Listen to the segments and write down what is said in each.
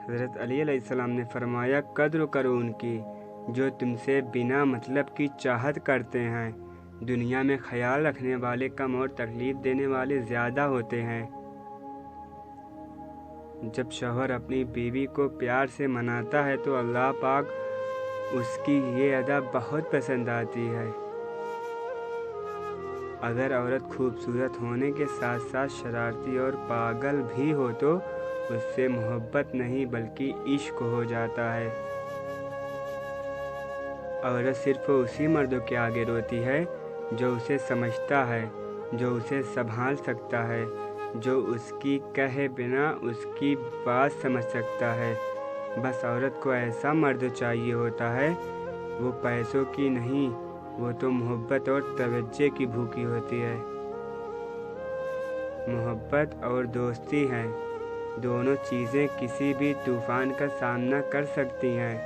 حضرت علی علیہ السلام نے فرمایا قدر کرو ان کی جو تم سے بنا مطلب کی چاہت کرتے ہیں۔ دنیا میں خیال رکھنے والے کم اور تکلیف دینے والے زیادہ ہوتے ہیں۔ جب شوہر اپنی بیوی کو پیار سے مناتا ہے تو اللہ پاک اس کی یہ ادا بہت پسند آتی ہے۔ اگر عورت خوبصورت ہونے کے ساتھ ساتھ شرارتی اور پاگل بھی ہو تو اس سے محبت نہیں بلکہ عشق ہو جاتا ہے۔ عورت صرف اسی مرد کے آگے روتی ہے جو اسے سمجھتا ہے، جو اسے سنبھال سکتا ہے، جو اس کی کہے بنا اس کی بات سمجھ سکتا ہے۔ بس عورت کو ایسا مرد چاہیے ہوتا ہے، وہ پیسوں کی نہیں، وہ تو محبت اور توجہ کی بھوکی ہوتی ہے۔ محبت اور دوستی ہیں، دونوں چیزیں کسی بھی طوفان کا سامنا کر سکتی ہیں،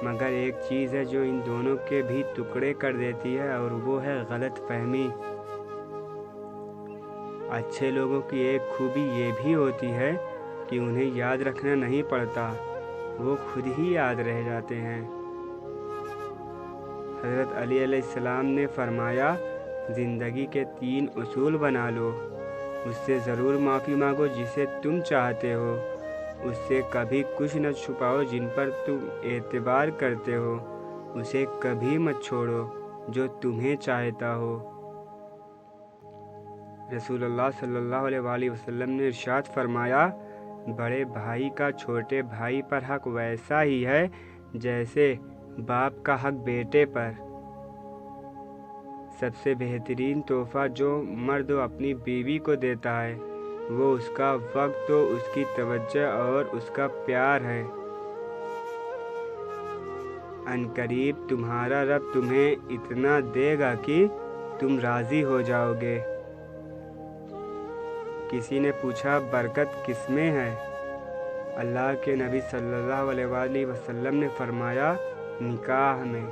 مگر ایک چیز ہے جو ان دونوں کے بھی ٹکڑے کر دیتی ہے اور وہ ہے غلط فہمی۔ اچھے لوگوں کی ایک خوبی یہ بھی ہوتی ہے کہ انہیں یاد رکھنا نہیں پڑتا، وہ خود ہی یاد رہ جاتے ہیں۔ حضرت علی علیہ السلام نے فرمایا زندگی کے 3 اصول بنا لو، اس سے ضرور معافی مانگو جسے تم چاہتے ہو، اس سے کبھی کچھ نہ چھپاؤ جن پر تم اعتبار کرتے ہو، اسے کبھی مت چھوڑو جو تمہیں چاہتا ہو۔ رسول اللہ صلی اللہ علیہ وآلہ وسلم نے ارشاد فرمایا بڑے بھائی کا چھوٹے بھائی پر حق ویسا ہی ہے جیسے باپ کا حق بیٹے پر۔ سب سے بہترین تحفہ جو مرد اپنی بیوی کو دیتا ہے وہ اس کا وقت و اس کی توجہ اور اس کا پیار ہے۔ عنقریب تمہارا رب تمہیں اتنا دے گا کہ تم راضی ہو جاؤ گے۔ کسی نے پوچھا برکت کس میں ہے؟ اللہ کے نبی صلی اللہ علیہ وآلہ وسلم نے فرمایا نکاح میں۔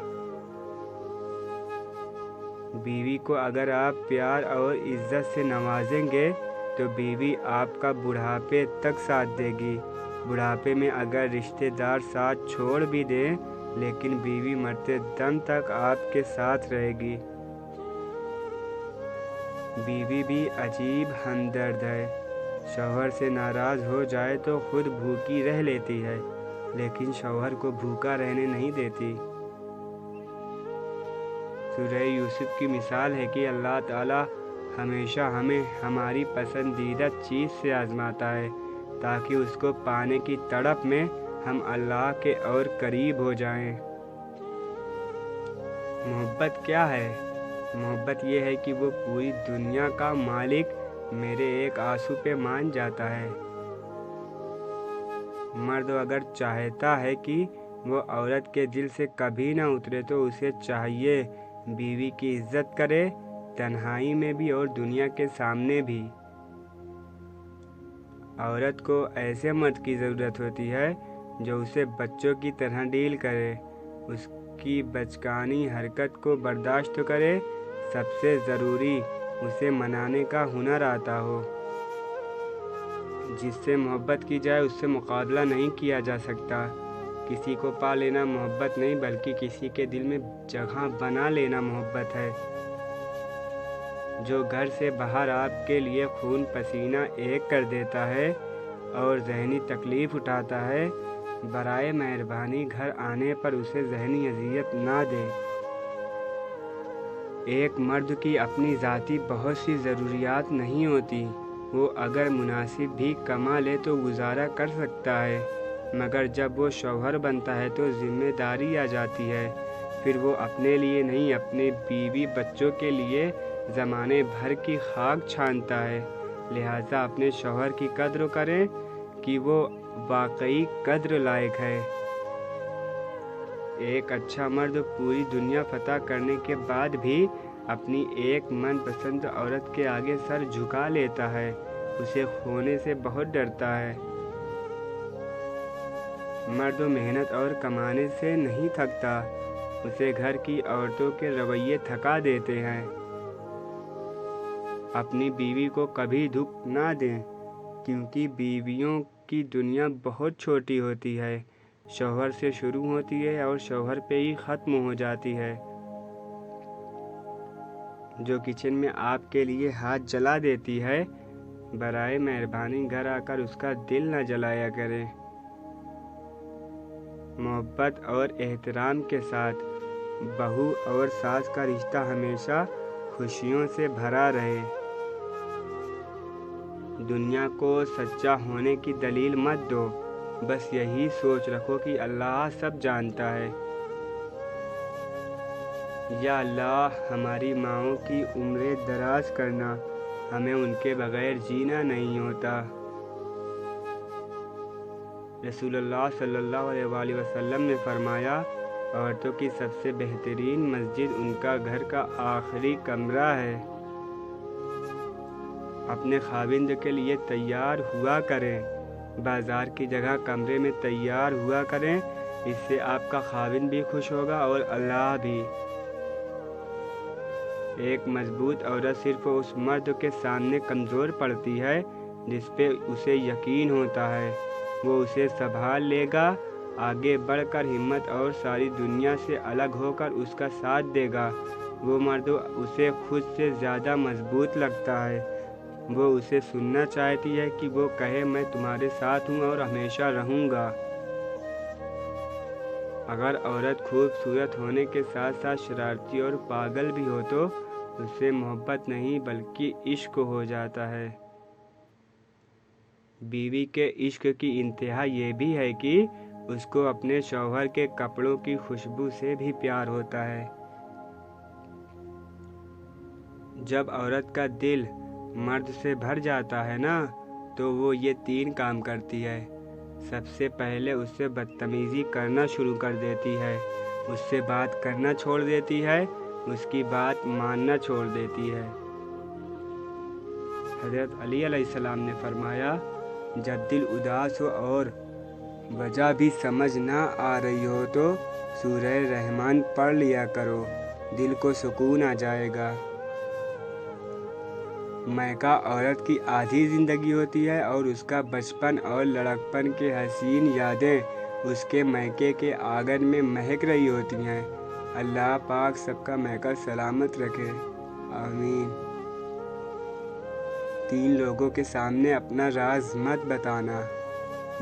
بیوی کو اگر آپ پیار اور عزت سے نوازیں گے تو بیوی آپ کا بڑھاپے تک ساتھ دے گی۔ بڑھاپے میں اگر رشتہ دار ساتھ چھوڑ بھی دیں لیکن بیوی مرتے دم تک آپ کے ساتھ رہے گی۔ بیوی بھی عجیب ہمدرد ہے، شوہر سے ناراض ہو جائے تو خود بھوکی رہ لیتی ہے لیکن شوہر کو بھوکا رہنے نہیں دیتی۔ سورہ یوسف کی مثال ہے کہ اللہ تعالیٰ ہمیشہ ہمیں ہماری پسندیدہ چیز سے آزماتا ہے تاکہ اس کو پانے کی تڑپ میں ہم اللہ کے اور قریب ہو جائیں۔ محبت کیا ہے؟ محبت یہ ہے کہ وہ پوری دنیا کا مالک میرے ایک آنسو پہ مان جاتا ہے۔ مرد اگر چاہتا ہے کہ وہ عورت کے دل سے کبھی نہ اترے تو اسے چاہیے بیوی کی عزت کرے، تنہائی میں بھی اور دنیا کے سامنے بھی۔ عورت کو ایسے مرد کی ضرورت ہوتی ہے جو اسے بچوں کی طرح ڈیل کرے، اس کی بچکانی حرکت کو برداشت کرے، سب سے ضروری اسے منانے کا ہنر آتا ہو۔ جس سے محبت کی جائے اس سے مقابلہ نہیں کیا جا سکتا۔ کسی کو پا لینا محبت نہیں بلکہ کسی کے دل میں جگہ بنا لینا محبت ہے۔ جو گھر سے باہر آپ کے لیے خون پسینہ ایک کر دیتا ہے اور ذہنی تکلیف اٹھاتا ہے، برائے مہربانی گھر آنے پر اسے ذہنی اذیت نہ دیں۔ ایک مرد کی اپنی ذاتی بہت سی ضروریات نہیں ہوتی، وہ اگر مناسب بھی کما لے تو گزارا کر سکتا ہے، مگر جب وہ شوہر بنتا ہے تو ذمہ داری آ جاتی ہے، پھر وہ اپنے لیے نہیں اپنے بیوی بچوں کے لیے زمانے بھر کی خاک چھانتا ہے۔ لہٰذا اپنے شوہر کی قدر کریں کہ وہ واقعی قدر لائق ہے۔ ایک اچھا مرد پوری دنیا فتح کرنے کے بعد بھی اپنی ایک من پسند عورت کے آگے سر جھکا لیتا ہے، اسے کھونے سے بہت ڈرتا ہے۔ مرد محنت اور کمانے سے نہیں تھکتا، اسے گھر کی عورتوں کے رویے تھکا دیتے ہیں۔ اپنی بیوی کو کبھی دکھ نہ دیں کیونکہ بیویوں کی دنیا بہت چھوٹی ہوتی ہے، شوہر سے شروع ہوتی ہے اور شوہر پہ ہی ختم ہو جاتی ہے۔ جو کچن میں آپ کے لیے ہاتھ جلا دیتی ہے، برائے مہربانی گھر آ کر اس کا دل نہ جلایا کریں۔ محبت اور احترام کے ساتھ بہو اور ساس کا رشتہ ہمیشہ خوشیوں سے بھرا رہے۔ دنیا کو سچا ہونے کی دلیل مت دو، بس یہی سوچ رکھو کہ اللہ سب جانتا ہے۔ یا اللہ ہماری ماؤں کی عمریں دراز کرنا، ہمیں ان کے بغیر جینا نہیں ہوتا۔ رسول اللہ صلی اللہ علیہ وآلہ وسلم نے فرمایا، عورتوں کی سب سے بہترین مسجد ان کا گھر کا آخری کمرہ ہے۔ اپنے خاوند کے لیے تیار ہوا کریں، بازار کی جگہ کمرے میں تیار ہوا کریں، اس سے آپ کا خاوند بھی خوش ہوگا اور اللہ بھی۔ ایک مضبوط عورت صرف اس مرد کے سامنے کمزور پڑتی ہے جس پہ اسے یقین ہوتا ہے، وہ اسے سنبھال لے گا، آگے بڑھ کر ہمت اور ساری دنیا سے الگ ہو کر اس کا ساتھ دے گا۔ وہ مرد اسے خود سے زیادہ مضبوط لگتا ہے، وہ اسے سننا چاہتی ہے کہ وہ کہے میں تمہارے ساتھ ہوں اور ہمیشہ رہوں گا۔ اگر عورت خوبصورت ہونے کے ساتھ ساتھ شرارتی اور پاگل بھی ہو تو اس سے محبت نہیں بلکہ عشق ہو جاتا ہے۔ بیوی کے عشق کی انتہا یہ بھی ہے کہ اس کو اپنے شوہر کے کپڑوں کی خوشبو سے بھی پیار ہوتا ہے۔ جب عورت کا دل مرد سے بھر جاتا ہے نا تو وہ یہ 3 کام کرتی ہے۔ سب سے پہلے اس سے بدتمیزی کرنا شروع کر دیتی ہے، اس سے بات کرنا چھوڑ دیتی ہے، اس کی بات ماننا چھوڑ دیتی ہے۔ حضرت علی علیہ السلام نے فرمایا، جب دل اداس ہو اور وجہ بھی سمجھ نہ آ رہی ہو تو سورہ رحمان پڑھ لیا کرو، دل کو سکون آ جائے گا۔ میکہ عورت کی آدھی زندگی ہوتی ہے اور اس کا بچپن اور لڑکپن کے حسین یادیں اس کے میکے کے آنگن میں مہک رہی ہوتی ہیں۔ اللہ پاک سب کا میکہ سلامت رکھے، آمین۔ 3 لوگوں کے سامنے اپنا راز مت بتانا: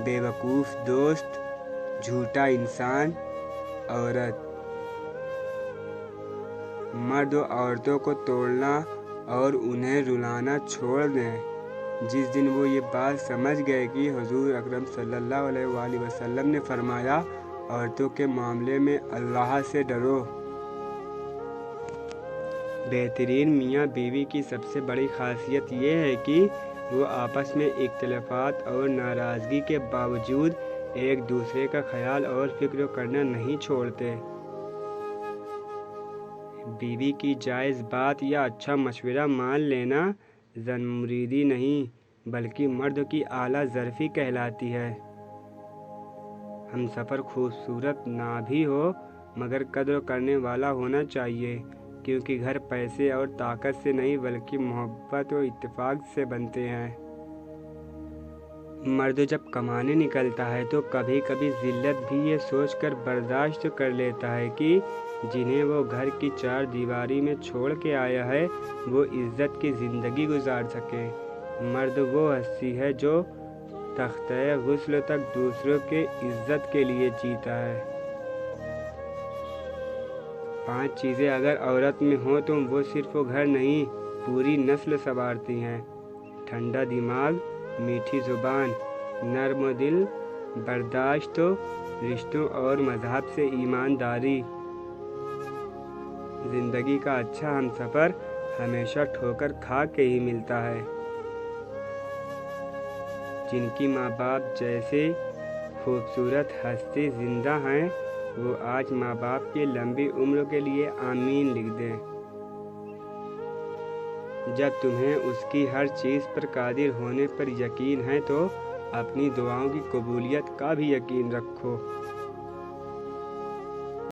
بے وقوف دوست، جھوٹا انسان، عورت۔ مرد و عورتوں کو توڑنا اور انہیں رلانا چھوڑ دیں۔ جس دن وہ یہ بات سمجھ گئے کہ حضور اکرم صلی اللہ علیہ وآلہ وسلم نے فرمایا، عورتوں کے معاملے میں اللہ سے ڈرو۔ بہترین میاں بیوی کی سب سے بڑی خاصیت یہ ہے کہ وہ آپس میں اختلافات اور ناراضگی کے باوجود ایک دوسرے کا خیال اور فکر کرنا نہیں چھوڑتے۔ بیوی کی جائز بات یا اچھا مشورہ مان لینا زن مریدی نہیں بلکہ مرد کی اعلیٰ ظرفی کہلاتی ہے۔ ہم سفر خوبصورت نہ بھی ہو مگر قدر کرنے والا ہونا چاہیے، کیونکہ گھر پیسے اور طاقت سے نہیں بلکہ محبت و اتفاق سے بنتے ہیں۔ مرد جب کمانے نکلتا ہے تو کبھی کبھی ذلت بھی یہ سوچ کر برداشت کر لیتا ہے کہ جنہیں وہ گھر کی 4 دیواری میں چھوڑ کے آیا ہے وہ عزت کی زندگی گزار سکے۔ مرد وہ ہستی ہے جو تختہ غسل تک دوسروں کے عزت کے لیے جیتا ہے۔ 5 چیزیں اگر عورت میں ہوں تو وہ صرف گھر نہیں پوری نسل سنوارتی ہیں: ٹھنڈا دماغ، میٹھی زبان، نرم دل، برداشت، رشتوں اور مذہب سے ایمانداری۔ زندگی کا اچھا ہمسفر ہمیشہ ٹھوکر کھا کے ہی ملتا ہے۔ جن کی ماں باپ جیسے خوبصورت ہستی زندہ ہیں وہ آج ماں باپ کی لمبی عمر کے لیے آمین لکھ دیں۔ جب تمہیں اس کی ہر چیز پر قادر ہونے پر یقین ہے تو اپنی دعاؤں کی قبولیت کا بھی یقین رکھو۔